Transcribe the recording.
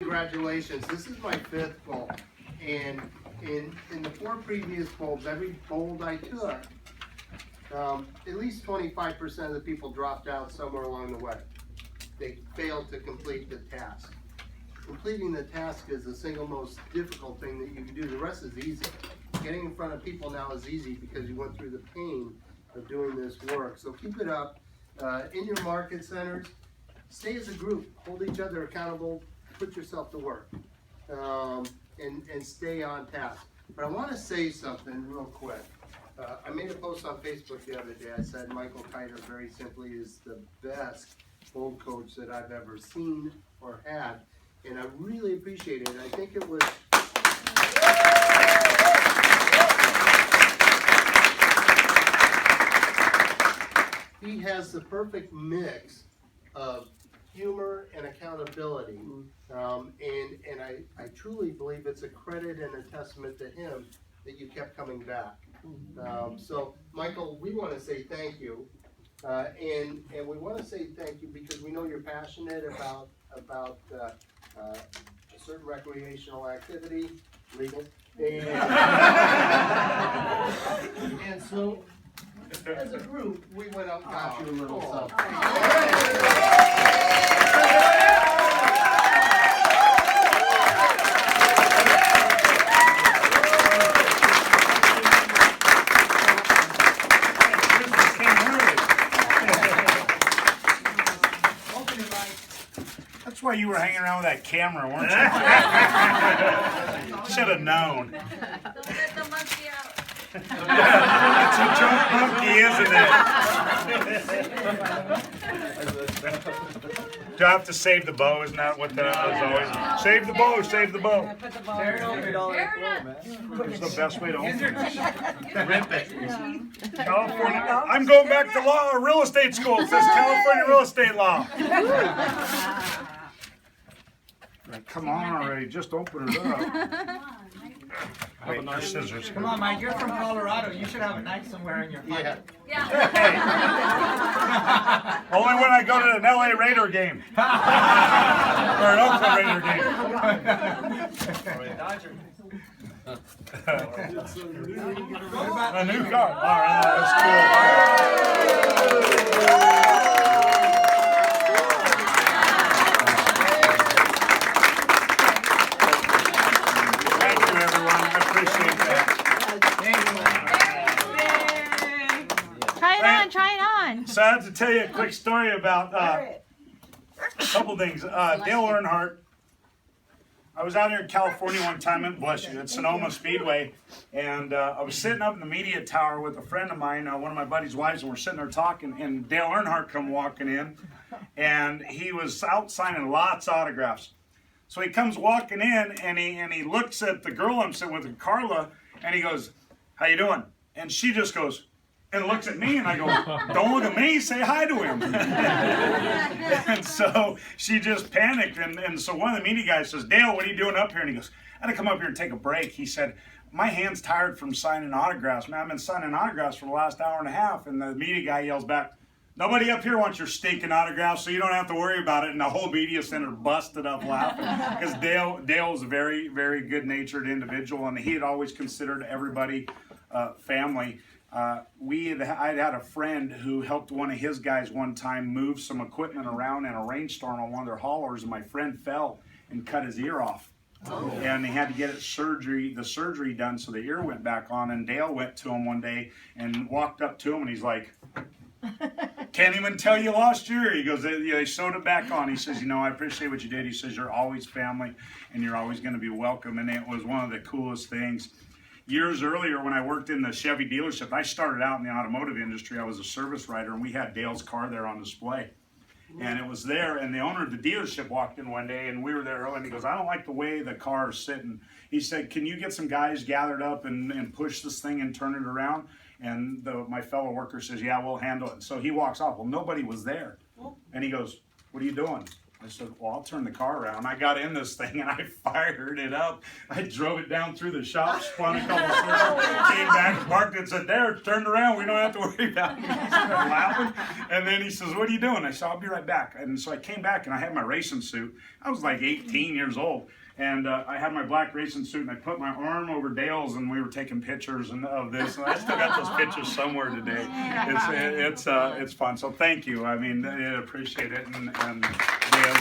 congratulations. This is my 5th bowl. And in the 4 previous bowls, every bowl I took, at least 25% of the people dropped out somewhere along the way. They failed to complete the task. Completing the task is the single most difficult thing that you can do. The rest is easy. Getting in front of people now is easy because you went through the pain of doing this work. So keep it up. In your market centers, stay as a group. Hold each other accountable. Put yourself to work. And stay on task. But I want to say something real quick. I made a post on Facebook the other day. I said Michael Keiter, very simply, is the best bowl coach that I've ever seen or had. And I really appreciate it. I think it was... He has the perfect mix of humor and accountability. And I truly believe it's a credit and a testament to him that you kept coming back. So, Michael, we want to say thank you. And we want to say thank you because we know you're passionate about a certain recreational activity, legal. And so, as a group, we went out and got you a little something. That's why you were hanging around with that camera, weren't you? Should have known. Don't let the monkey out. It's a joke monkey, isn't it? Do I have to save the bow? Isn't that what that is always? Save the bow, save the bow. It's the best way to open it. Rip it. California. I'm going back to law or real estate school. It says California real estate law. Come on already, just open it up. Wait, no scissors. Come on, Mike, you're from Colorado. You should have a knife somewhere in your pocket. Yeah. Only when I go to an LA Raider game. Or an Oakland Raider game. A new car. All right, that's cool. Try it on. So I have to tell you a quick story about a couple things. Dale Earnhardt. I was out here in California one time at Sonoma Speedway, and I was sitting up in the media tower with a friend of mine, one of my buddy's wives, and we're sitting there talking, and Dale Earnhardt come walking in, and he was out signing lots of autographs. So he comes walking in, and he looks at the girl I'm sitting with, Carla, and he goes, "How you doing?" And she just goes, and looks at me, and I go, "Don't look at me, say hi to him." And so she just panicked, and so one of the media guys says, "Dale, what are you doing up here?" And he goes, "I had to come up here and take a break." He said, "My hand's tired from signing autographs. Man, I've been signing autographs for the last hour and a half." And the media guy yells back, "Nobody up here wants your stinking autographs, so you don't have to worry about it." And the whole media center busted up laughing because Dale was a very, very good-natured individual, and he had always considered everybody family. I'd had a friend who helped one of his guys one time move some equipment around in a rainstorm on one of their haulers, and my friend fell and cut his ear off. Oh. And he had to get the surgery done, so the ear went back on. And Dale went to him one day and walked up to him, and he's like, "Can't even tell you lost your ear." He goes, "They sewed it back on." He says, "I appreciate what you did." He says, "You're always family, and you're always going to be welcome." And it was one of the coolest things. Years earlier, when I worked in the Chevy dealership, I started out in the automotive industry. I was a service writer, and we had Dale's car there on display. And it was there, and the owner of the dealership walked in one day, and we were there early, and he goes, "I don't like the way the car is sitting." He said, "Can you get some guys gathered up and push this thing and turn it around?" And my fellow worker says, "Yeah, we'll handle it." So he walks off. Well, nobody was there. And he goes, "What are you doing?" I said, well, I'll turn the car around. I got in this thing and I fired it up. I drove it down through the shop, spun a couple circles, came back, parked it, and said, there, turned around. We don't have to worry about it. He started laughing. And then he says, what are you doing? I said, I'll be right back. And so I came back and I had my racing suit. I was like 18 years old. And I had my black racing suit, and I put my arm over Dale's, and we were taking pictures of this. And I still got those pictures somewhere today. It's fun. So thank you. I mean, I appreciate it. And Dale.